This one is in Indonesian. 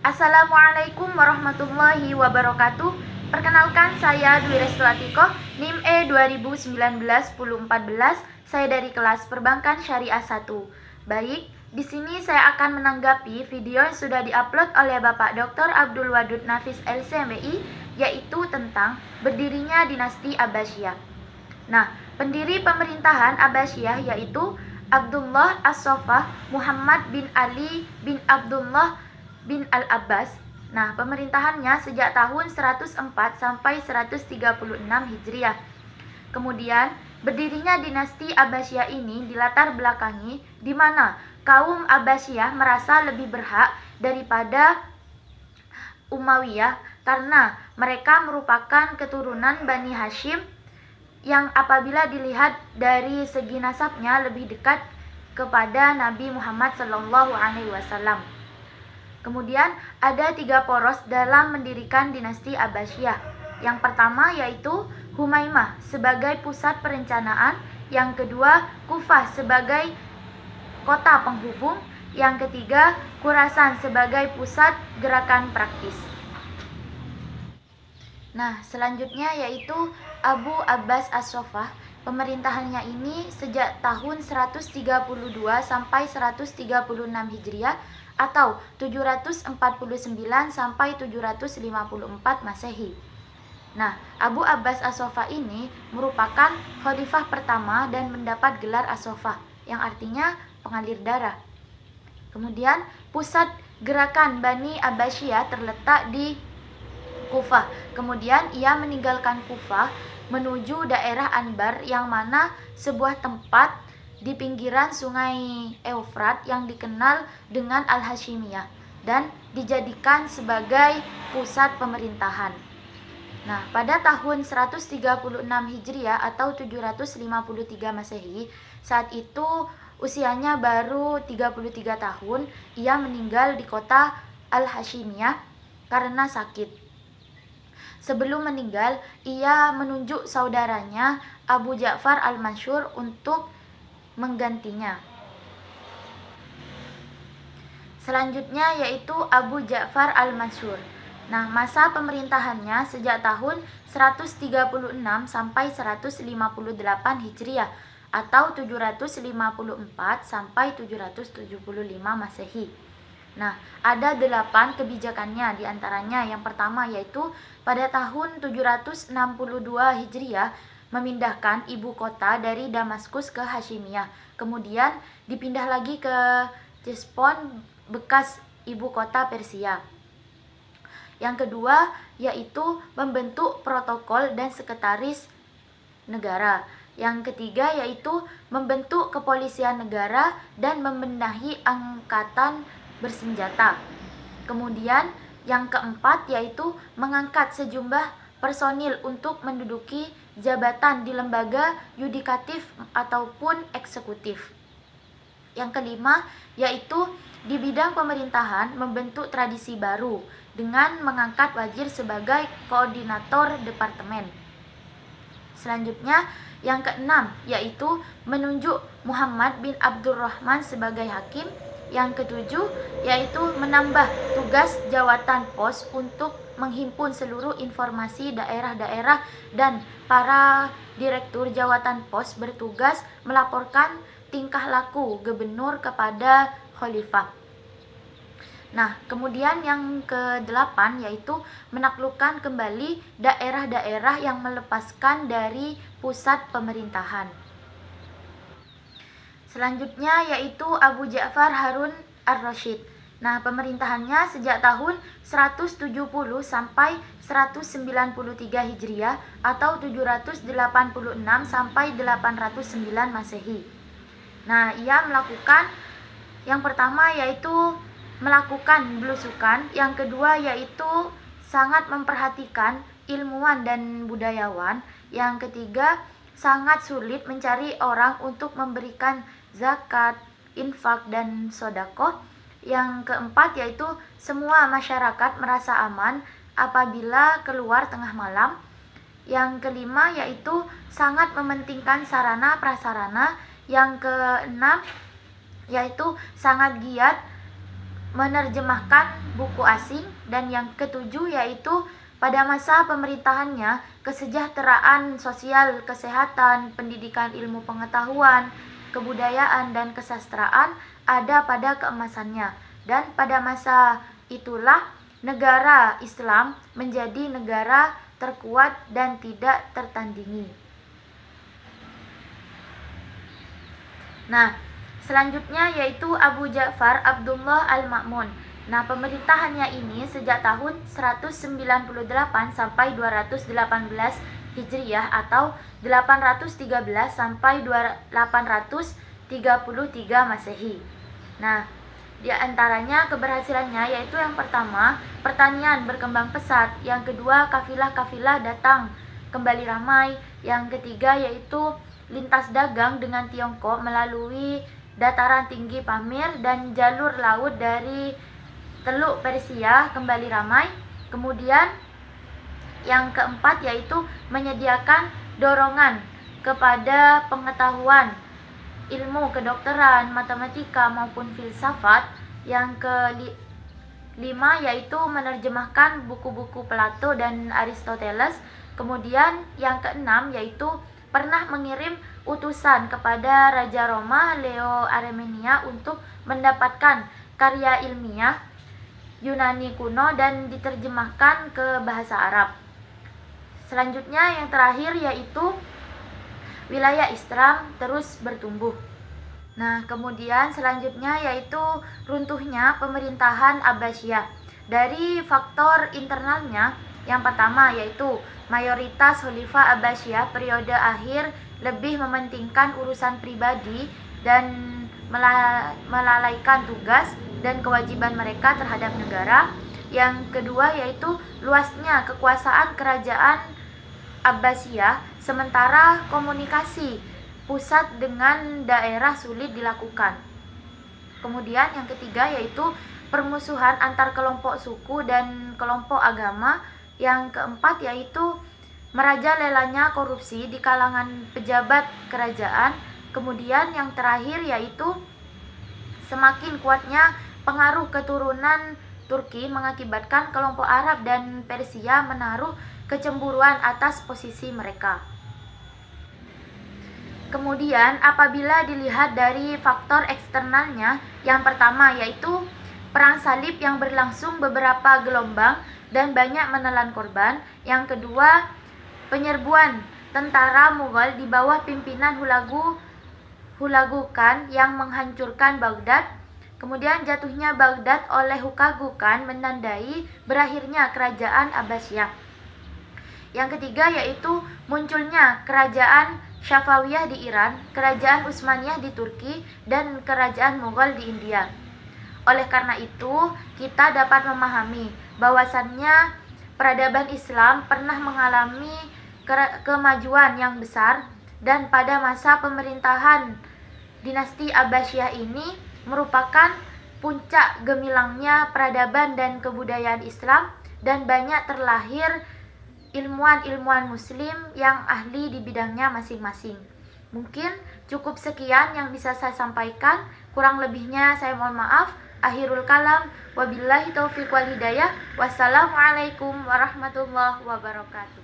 Assalamualaikum warahmatullahi wabarakatuh. Perkenalkan, saya Dwi Restuatiko, NIM E 2019-1014. Saya dari kelas Perbankan Syariah 1. Baik, di sini saya akan menanggapi video yang sudah diupload oleh Bapak Dr. Abdul Wadud Nafis LCMI, yaitu tentang berdirinya dinasti Abbasiyah. Nah, pendiri pemerintahan Abbasiyah yaitu Abdullah As-Soffah Muhammad bin Ali bin Abdullah bin Al-Abbas. Nah, pemerintahannya sejak tahun 104 sampai 136 Hijriah. Kemudian, berdirinya dinasti Abbasiyah ini dilatar belakangi di mana kaum Abbasiyah merasa lebih berhak daripada Umayyah karena mereka merupakan keturunan Bani Hashim yang apabila dilihat dari segi nasabnya lebih dekat kepada Nabi Muhammad SAW. Kemudian ada 3 poros dalam mendirikan dinasti Abbasiyah. Yang pertama yaitu Humaimah sebagai pusat perencanaan, yang kedua Kufah sebagai kota penghubung, yang ketiga Khurasan sebagai pusat gerakan praktis. Nah, selanjutnya yaitu Abu Abbas As-Soffah. Pemerintahannya ini sejak tahun 132 sampai 136 Hijriah atau 749 sampai 754 Masehi. Nah, Abu Abbas As-Soffah ini merupakan khalifah pertama dan mendapat gelar As-Soffah yang artinya pengalir darah. Kemudian pusat gerakan Bani Abbasiyah terletak di Kufah. Kemudian ia meninggalkan Kufah menuju daerah Anbar yang mana sebuah tempat di pinggiran sungai Eufrat yang dikenal dengan Al-Hashimiyah dan dijadikan sebagai pusat pemerintahan. Nah, pada tahun 136 Hijriah atau 753 Masehi, saat itu usianya baru 33 tahun, ia meninggal di kota Al-Hashimiyah karena sakit. Sebelum meninggal, ia menunjuk saudaranya Abu Ja'far Al-Mansur untuk menggantinya. Selanjutnya yaitu Abu Ja'far Al-Mansur. Nah, masa pemerintahannya sejak tahun 136 sampai 158 Hijriah atau 754 sampai 775 Masehi. Nah, ada 8 kebijakannya, diantaranya yang pertama yaitu pada tahun 762 Hijriah memindahkan ibu kota dari Damaskus ke Hashimiyah. Kemudian dipindah lagi ke Ctesiphon bekas ibu kota Persia. Yang kedua yaitu membentuk protokol dan sekretaris negara. Yang ketiga yaitu membentuk kepolisian negara dan membenahi angkatan bersenjata. Kemudian yang keempat yaitu mengangkat sejumlah personil untuk menduduki jabatan di lembaga yudikatif ataupun eksekutif. Yang kelima yaitu di bidang pemerintahan membentuk tradisi baru dengan mengangkat wazir sebagai koordinator departemen. Selanjutnya yang keenam yaitu menunjuk Muhammad bin Abdurrahman sebagai hakim. Yang ketujuh yaitu menambah tugas jawatan pos untuk menghimpun seluruh informasi daerah-daerah dan para direktur jawatan pos bertugas melaporkan tingkah laku gubernur kepada khalifah. Nah, kemudian yang ke-8 yaitu menaklukkan kembali daerah-daerah yang melepaskan dari pusat pemerintahan. Selanjutnya yaitu Abu Ja'far Harun Ar-Rasyid. Nah, pemerintahannya sejak tahun 170 sampai 193 Hijriah atau 786 sampai 809 Masehi. Nah, ia melakukan yang pertama yaitu melakukan belusukan, yang kedua yaitu sangat memperhatikan ilmuwan dan budayawan, yang ketiga sangat sulit mencari orang untuk memberikan zakat, infak, dan sodakoh. Yang keempat yaitu semua masyarakat merasa aman apabila keluar tengah malam. Yang kelima yaitu sangat mementingkan sarana prasarana. Yang keenam yaitu sangat giat menerjemahkan buku asing, dan yang ketujuh yaitu pada masa pemerintahannya kesejahteraan sosial, kesehatan, pendidikan, ilmu pengetahuan, kebudayaan, dan kesastraan ada pada keemasannya, dan pada masa itulah negara Islam menjadi negara terkuat dan tidak tertandingi. Nah, selanjutnya yaitu Abu Ja'far Abdullah Al-Ma'mun. Nah, pemerintahannya ini sejak tahun 198 sampai 218 Hijriah atau 813 sampai 833 Masehi. Nah, di antaranya keberhasilannya yaitu yang pertama, pertanian berkembang pesat, yang kedua, kafilah-kafilah datang kembali ramai, yang ketiga yaitu lintas dagang dengan Tiongkok melalui dataran tinggi Pamir dan jalur laut dari Teluk Persia kembali ramai. Kemudian yang keempat yaitu menyediakan dorongan kepada pengetahuan ilmu kedokteran, matematika maupun filsafat. Yang kelima yaitu menerjemahkan buku-buku Plato dan Aristoteles. Kemudian yang keenam yaitu pernah mengirim utusan kepada Raja Roma Leo Armenia untuk mendapatkan karya ilmiah Yunani kuno dan diterjemahkan ke bahasa Arab. Selanjutnya yang terakhir yaitu wilayah Islam terus bertumbuh. Nah, kemudian selanjutnya yaitu runtuhnya pemerintahan Abbasiyah. Dari faktor internalnya, yang pertama yaitu mayoritas Khalifah Abbasiyah periode akhir lebih mementingkan urusan pribadi dan melalaikan tugas dan kewajiban mereka terhadap negara. Yang kedua yaitu luasnya kekuasaan kerajaan Abbasiyah, sementara komunikasi pusat dengan daerah sulit dilakukan. Kemudian yang ketiga yaitu permusuhan antar kelompok suku dan kelompok agama. Yang keempat yaitu merajalelanya korupsi di kalangan pejabat kerajaan. Kemudian yang terakhir yaitu semakin kuatnya pengaruh keturunan Turki mengakibatkan kelompok Arab dan Persia menaruh kecemburuan atas posisi mereka. Kemudian apabila dilihat dari faktor eksternalnya, yang pertama yaitu perang salib yang berlangsung beberapa gelombang dan banyak menelan korban. Yang kedua, penyerbuan tentara Mughal di bawah pimpinan Hulagu Khan yang menghancurkan Baghdad. Kemudian jatuhnya Baghdad oleh Hulagu Khan menandai berakhirnya kerajaan Abbasiyah. Yang ketiga yaitu munculnya kerajaan Safawiyah di Iran, kerajaan Utsmaniyah di Turki, dan kerajaan Mughal di India. Oleh karena itu, kita dapat memahami bahwasannya peradaban Islam pernah mengalami kemajuan yang besar, dan pada masa pemerintahan dinasti Abbasiyah ini merupakan puncak gemilangnya peradaban dan kebudayaan Islam, dan banyak terlahir ilmuwan-ilmuwan muslim yang ahli di bidangnya masing-masing. Mungkin cukup sekian yang bisa saya sampaikan, kurang lebihnya saya mohon maaf. Akhirul kalam, wabillahi taufiq wal hidayah. Wassalamualaikum warahmatullahi wabarakatuh.